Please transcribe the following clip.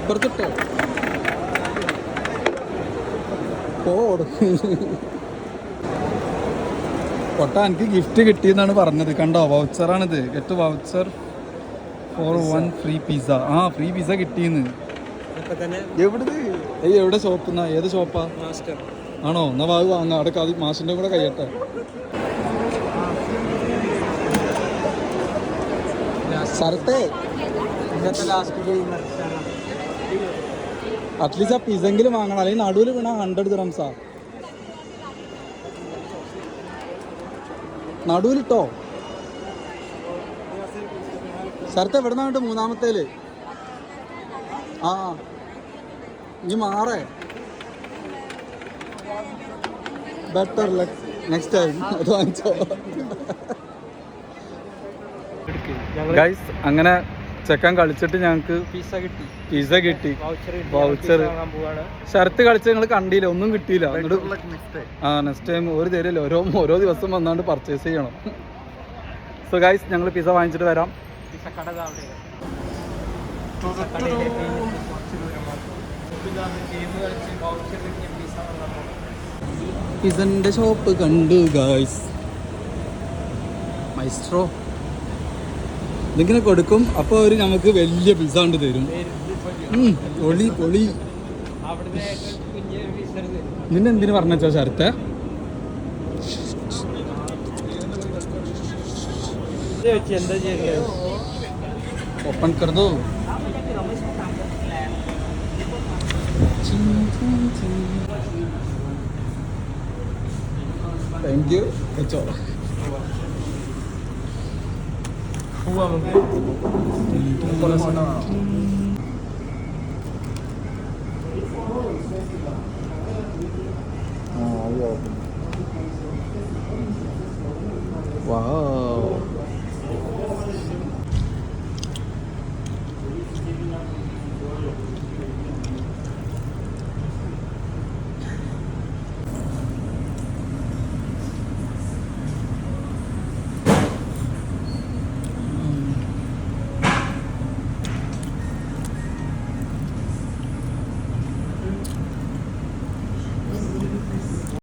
ഇപ്പുറത്തിട്ടോ പൊട്ട എനിക്ക് ഗിഫ്റ്റ് കിട്ടിയെന്നാണ് പറഞ്ഞത്. കണ്ടോ, വൗച്ചറാണിത്. Get voucher for 1 free pizza. ആ, ഫ്രീ പിസ്സ കിട്ടിയെന്ന്. എവിടെ ഷോപ്പ് എന്നാ? ഏത് ഷോപ്പാ? ആണോ? എന്നാ വാങ്ങ് വാങ്ങാം. അവിടെ അത് മാഷിൻ്റെ കൂടെ കഴിയട്ടെ. ശരത്തേ, അറ്റ്ലീസ്റ്റ് ആ പിസെങ്കിലും വാങ്ങണം, അല്ലെങ്കിൽ നടുവിൽ വീണ 100 ദിറംസാ. നടുവിലിട്ടോ ശരത്ത്. എവിടെ നിന്നാ വേണ്ട മൂന്നാമത്തേല്? ആ, ഇനി മാറേ. ബെറ്റർ ലക്ക് നെക്സ്റ്റ് ടൈം അത് വാങ്ങിച്ചോ. ഗൈസ്, അങ്ങനെ ചെക്കൻ കളിച്ചിട്ട് ഞങ്ങൾക്ക് പിസ്സ കിട്ടി. വൗച്ചർ ശരത്ത് കളിച്ച് ഞങ്ങൾ കണ്ടില്ല, ഒന്നും കിട്ടിയില്ല. ആ, നെക്സ്റ്റ് ടൈം ഒരു തരില്ല. ഓരോ ദിവസം വന്നാണ്ട് പർച്ചേസ് ചെയ്യണം. സോ ഗൈസ്, ഞങ്ങൾ പിസ്സ വാങ്ങിച്ചിട്ട് വരാം. പിസ്സന്റെ ഷോപ്പ് കണ്ടു ഗൈസ്. മൈസ്ട്രോ ഇതിങ്ങനെ കൊടുക്കും. അപ്പോൾ അവർ നമുക്ക് വലിയ പിസ്സ കൊണ്ട് തരും. പൊളി പൊളി. നിന്നെന്തിനു പറഞ്ഞോ ശരത്തെ? ഓപ്പൺ കർദോ. Thank you. വെച്ചോ. വാവ്.